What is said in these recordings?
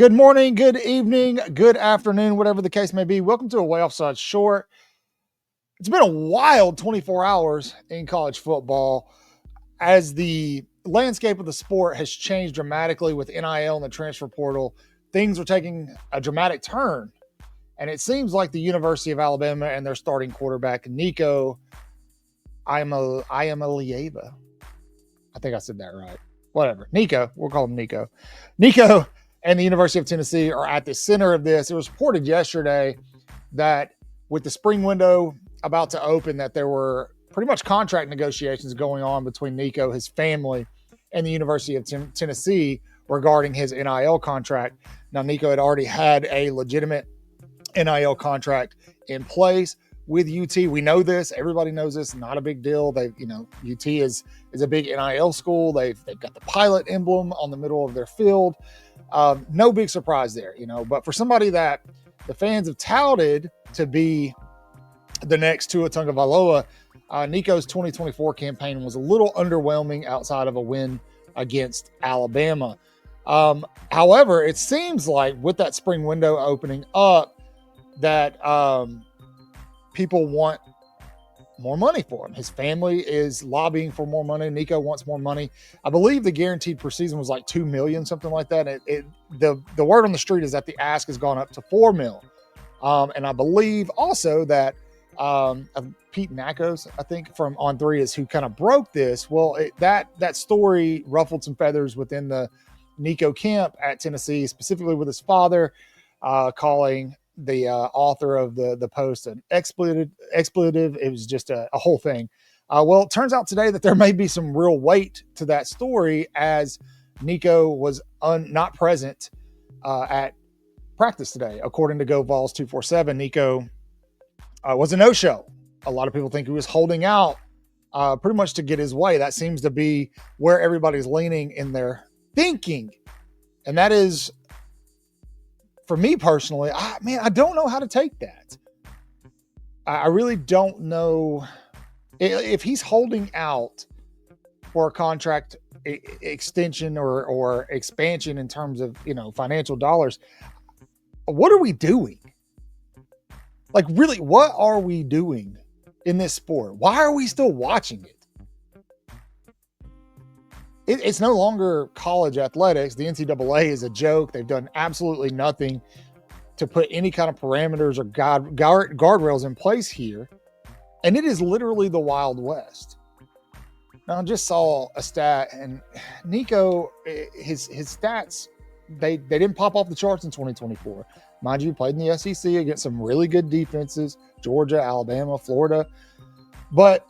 Good morning, good evening, good afternoon, whatever the case may be. Welcome to a Way Offside Short. It's been a wild 24 hours in college football as the landscape of the sport has changed dramatically with NIL and the transfer portal. Things are taking a dramatic turn, and it seems like the University of Alabama and their starting quarterback, Nico Iamaleava. I think I said that right. Whatever. Nico, we'll call him Nico. Nico and the University of Tennessee are at the center of this. It was reported yesterday that with the spring window about to open, that there were pretty much contract negotiations going on between Nico, his family, and the University of Tennessee regarding his NIL contract. Now, Nico had already had a legitimate NIL contract in place with UT. We know this. Everybody knows this. Not a big deal. UT is a big NIL school. They've got the pilot emblem on the middle of their field. No big surprise there, But for somebody that the fans have touted to be the next Tua Tagovailoa, Nico's 2024 campaign was a little underwhelming outside of a win against Alabama. However, it seems like with that spring window opening up, that people want more money for him. His family is lobbying for more money. Nico wants more money. I believe the guaranteed per season was like $2 million, something like that. The word on the street is that the ask has gone up to $4 million. And I believe also that Pete Nakos, I think from On Three, is who kind of broke this. Well, that story ruffled some feathers within the Nico camp at Tennessee, specifically with his father, calling the author of the post an expletive. It was just a whole thing. Well, it turns out today that there may be some real weight to that story, as Nico was not present at practice today. According to Go Vols 247, Nico was a no-show. A lot of people think he was holding out pretty much to get his way. That seems to be where everybody's leaning in their thinking. And that is, for me personally, I don't know how to take that. I really don't know if he's holding out for a contract extension or expansion in terms of, financial dollars. What are we doing? Like, really, what are we doing in this sport? Why are we still watching it? It's no longer college athletics. The NCAA is a joke. They've done absolutely nothing to put any kind of parameters or guardrails in place here. And it is literally the Wild West. Now, I just saw a stat, and Nico, his stats, they didn't pop off the charts in 2024. Mind you, played in the SEC against some really good defenses, Georgia, Alabama, Florida. But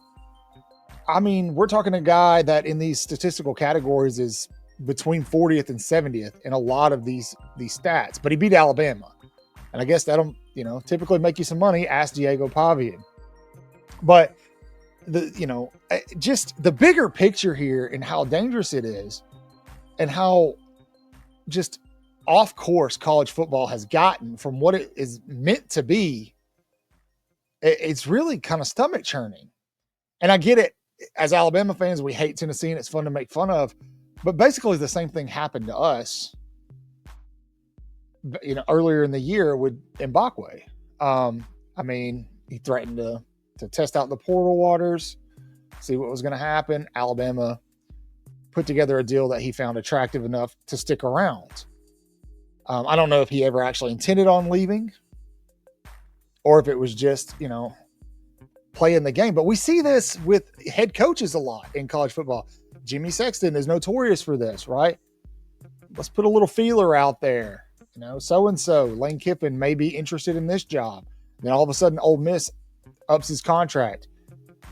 we're talking a guy that in these statistical categories is between 40th and 70th in a lot of these stats, but he beat Alabama. And I guess that'll, typically make you some money. Ask Diego Pavia. But just the bigger picture here and how dangerous it is and how just off course college football has gotten from what it is meant to be, it's really kind of stomach churning. And I get it. As Alabama fans, we hate Tennessee and it's fun to make fun of, but basically the same thing happened to us, earlier in the year with Mbakwe. He threatened to test out the portal waters, see what was going to happen. Alabama put together a deal that he found attractive enough to stick around. I don't know if he ever actually intended on leaving or if it was just, playing the game. But we see this with head coaches a lot in college football. Jimmy Sexton is notorious for this, right? Let's put a little feeler out there. So-and-so, Lane Kiffin may be interested in this job. Then all of a sudden, Ole Miss ups his contract.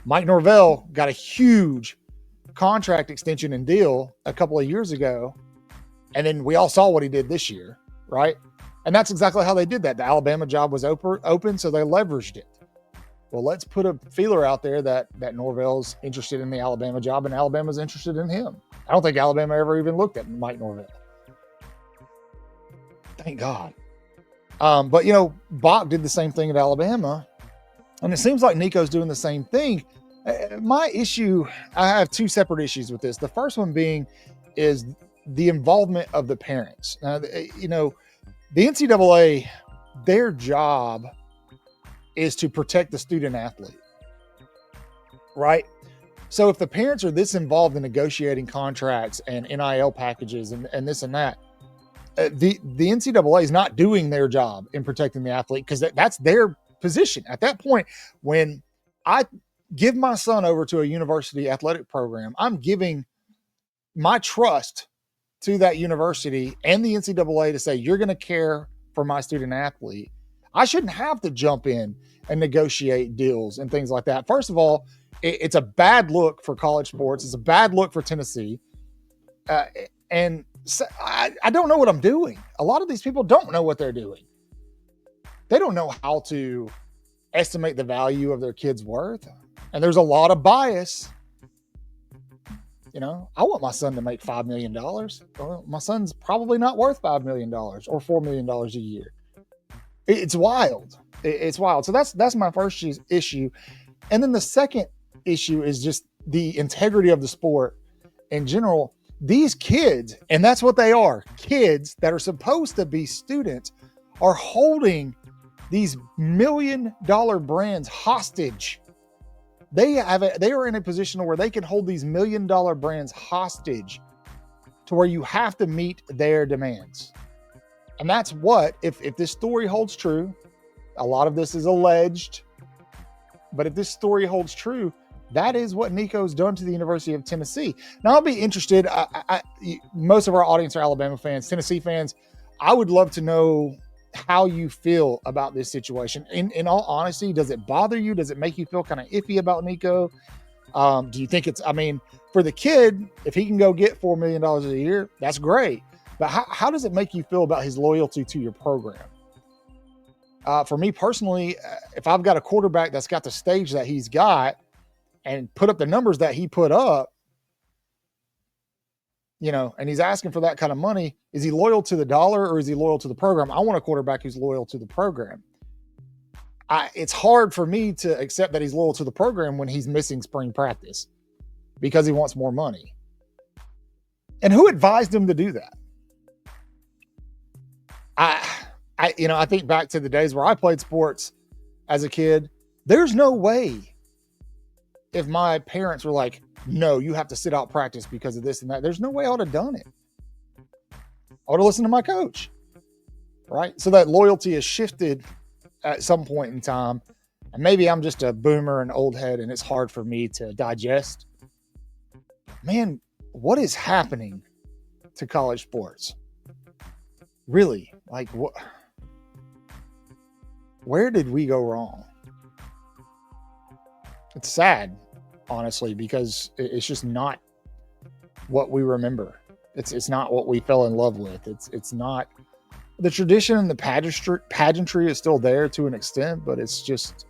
Mike Norvell got a huge contract extension and deal a couple of years ago. And then we all saw what he did this year, right? And that's exactly how they did that. The Alabama job was open, so they leveraged it. Well, let's put a feeler out there that Norvell's interested in the Alabama job and Alabama's interested in him. I don't think Alabama ever even looked at Mike Norvell. Thank God. But, Bach did the same thing at Alabama. And it seems like Nico's doing the same thing. My issue, I have two separate issues with this. The first one being is the involvement of the parents. Now, The NCAA, their job is to protect the student athlete, right? So if the parents are this involved in negotiating contracts and NIL packages and this and that, the NCAA is not doing their job in protecting the athlete, because that's their position. At that point, when I give my son over to a university athletic program, I'm giving my trust to that university and the NCAA to say, you're going to care for my student athlete. I shouldn't have to jump in and negotiate deals and things like that. First of all, it's a bad look for college sports. It's a bad look for Tennessee. And so I don't know what I'm doing. A lot of these people don't know what they're doing. They don't know how to estimate the value of their kid's worth. And there's a lot of bias. You know, I want my son to make $5 million. Well, my son's probably not worth $5 million or $4 million a year. It's wild. It's wild. So that's my first issue. And then the second issue is just the integrity of the sport in general. These kids, and that's what they are, kids that are supposed to be students, are holding these $1 million brands hostage. They are in a position where they can hold these $1 million brands hostage to where you have to meet their demands. And that's what, if this story holds true, a lot of this is alleged, but if this story holds true, that is what Nico's done to the University of Tennessee. Now, I'll be interested. Most of our audience are Alabama fans, Tennessee fans. I would love to know how you feel about this situation. In all honesty, does it bother you? Does it make you feel kind of iffy about Nico? Do you think for the kid, if he can go get $4 million a year, that's great. But how does it make you feel about his loyalty to your program? For me personally, if I've got a quarterback that's got the stage that he's got and put up the numbers that he put up, you know, and he's asking for that kind of money, is he loyal to the dollar or is he loyal to the program? I want a quarterback who's loyal to the program. It's hard for me to accept that he's loyal to the program when he's missing spring practice because he wants more money. And who advised him to do that? I think back to the days where I played sports as a kid. There's no way, if my parents were like, no, you have to sit out practice because of this and that, there's no way I would have done it. I would have listened to my coach, right? So that loyalty has shifted at some point in time. And maybe I'm just a boomer and old head and it's hard for me to digest. Man, what is happening to college sports? Really? Like, what? Where did we go wrong? It's sad, honestly, because it's just not what we remember. It's not what we fell in love with. It's not. The tradition and the pageantry is still there to an extent, but it's just,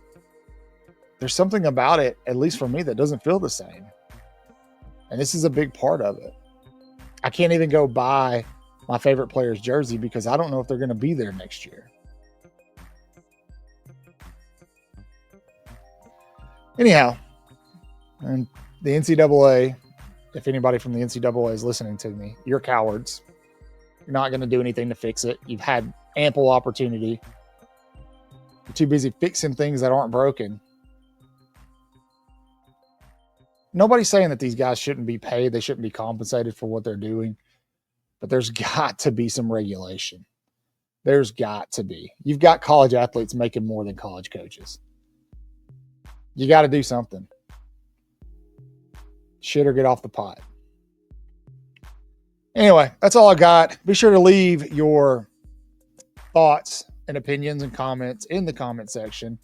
there's something about it, at least for me, that doesn't feel the same. And this is a big part of it. I can't even go buy my favorite player's jersey because I don't know if they're going to be there next year. Anyhow, and the NCAA, if anybody from the NCAA is listening to me, you're cowards. You're not going to do anything to fix it. You've had ample opportunity. You're too busy fixing things that aren't broken. Nobody's saying that these guys shouldn't be paid. They shouldn't be compensated for what they're doing. But there's got to be some regulation. There's got to be. You've got college athletes making more than college coaches. You got to do something. Shit or get off the pot. Anyway, that's all I got. Be sure to leave your thoughts and opinions and comments in the comment section.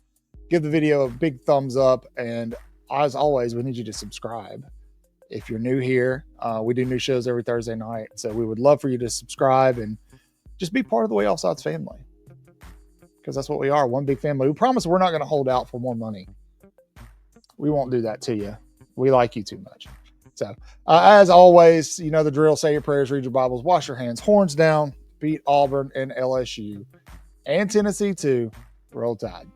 Give the video a big thumbs up. And as always, we need you to subscribe. If you're new here, we do new shows every Thursday night. So we would love for you to subscribe and just be part of the Way Offsides family. Because that's what we are, one big family. We promise we're not going to hold out for more money. We won't do that to you. We like you too much. So, as always, you know the drill. Say your prayers, read your Bibles, wash your hands, horns down, beat Auburn and LSU and Tennessee too. Roll Tide.